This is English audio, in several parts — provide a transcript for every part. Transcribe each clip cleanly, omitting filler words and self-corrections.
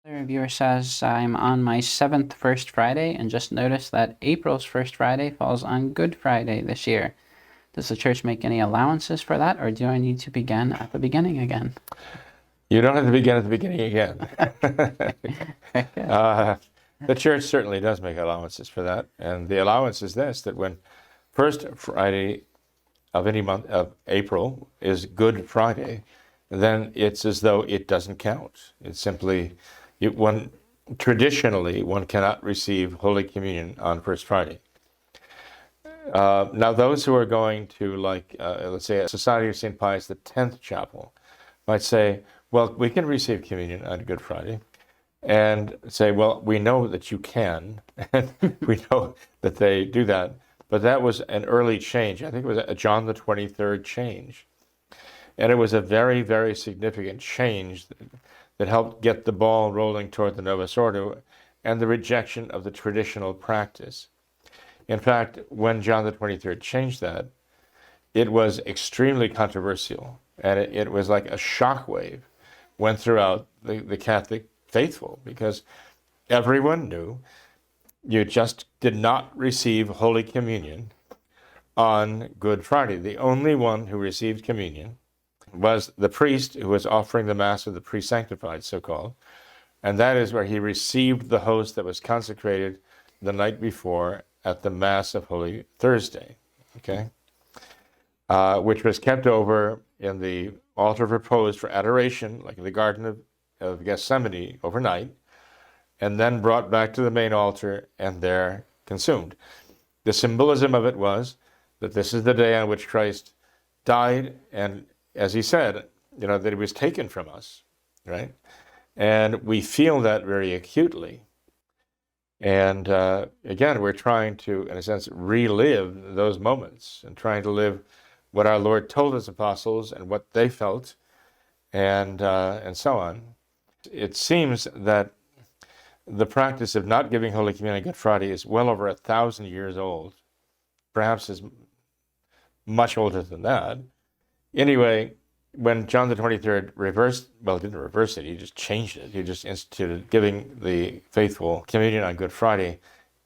The reviewer says, I'm on my 7th First Friday and just noticed that April's First Friday falls on Good Friday this year. Does the church make any allowances for that, or do I need to begin at the beginning again? You don't have to begin at the beginning again. The church certainly does make allowances for that. And the allowance is this, that when First Friday of any month of April is Good Friday, then it's as though it doesn't count. It's simply, traditionally, one cannot receive Holy Communion on First Friday. Now, those who are going to, let's say, a Society of St. Pius X chapel might say, well, we can receive communion on Good Friday, and say, well, we know that you can, and we know that they do that, but that was an early change. I think it was a John the 23rd change. And it was a very, very significant change that helped get the ball rolling toward the Novus Ordo and the rejection of the traditional practice. In fact, when John the 23rd changed that, it was extremely controversial, and it was like a shockwave went throughout the Catholic faithful, because everyone knew you just did not receive Holy Communion on Good Friday. The only one who received communion was the priest who was offering the Mass of the pre-sanctified, so-called, and that is where he received the host that was consecrated the night before at the Mass of Holy Thursday, okay, which was kept over in the altar of repose for adoration, like in the Garden of Gethsemane overnight, and then brought back to the main altar and there consumed. The symbolism of it was that this is the day on which Christ died, and as he said, that he was taken from us, right? And we feel that very acutely. And again, we're trying to, in a sense, relive those moments and trying to live what our Lord told his apostles and what they felt, and so on. It seems that the practice of not giving Holy Communion on Good Friday is well over 1,000 years old, perhaps is much older than that. Anyway, when John the 23rd didn't reverse it, he just changed it. He just instituted giving the faithful communion on Good Friday.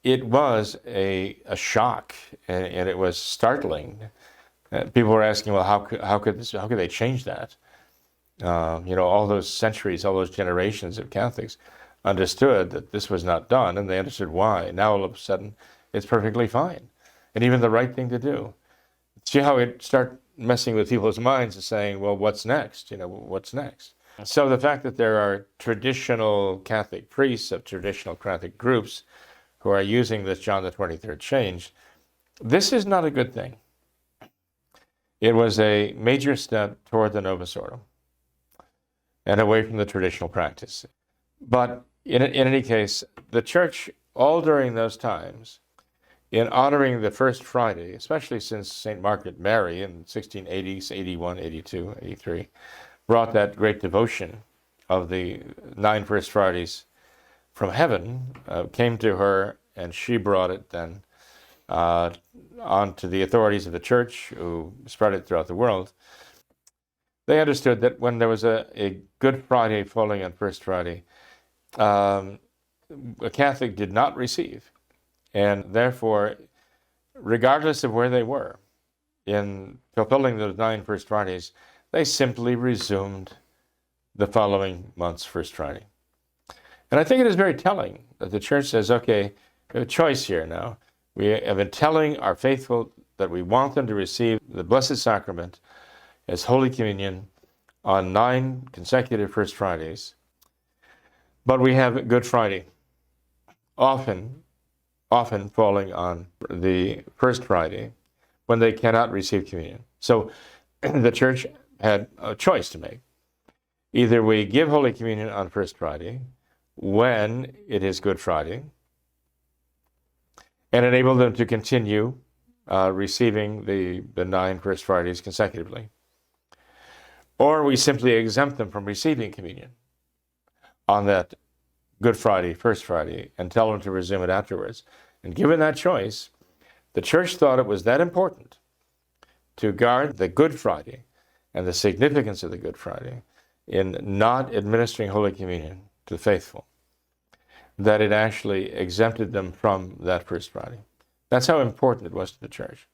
It was a shock, and it was startling. People were asking, well, how could they change that? All those centuries, all those generations of Catholics understood that this was not done, and they understood why. Now all of a sudden, it's perfectly fine, and even the right thing to do. See how it start messing with people's minds and saying, well, what's next? What's next? So the fact that there are traditional Catholic priests of traditional Catholic groups who are using this John the 23rd change, this is not a good thing. It was a major step toward the Novus Ordo and away from the traditional practice. But in any case, the Church, all during those times, in honoring the First Friday, especially since St. Margaret Mary in 1680s, 81, 82, 83, brought that great devotion of the 9 First Fridays from heaven, came to her, and she brought it then on to the authorities of the Church, who spread it throughout the world. They understood that when there was a Good Friday falling on First Friday, a Catholic did not receive. And therefore, regardless of where they were in fulfilling those 9 First Fridays, they simply resumed the following month's First Friday. And I think it is very telling that the Church says, okay, we have a choice here now. We have been telling our faithful that we want them to receive the Blessed Sacrament as Holy Communion on 9 consecutive First Fridays. But we have Good Friday, often falling on the First Friday when they cannot receive communion. So the Church had a choice to make. Either we give Holy Communion on First Friday when it is Good Friday and enable them to continue receiving the 9 First Fridays consecutively, or we simply exempt them from receiving communion on that Good Friday, First Friday, and tell them to resume it afterwards. And given that choice, the Church thought it was that important to guard the Good Friday and the significance of the Good Friday in not administering Holy Communion to the faithful, that it actually exempted them from that First Friday. That's how important it was to the church.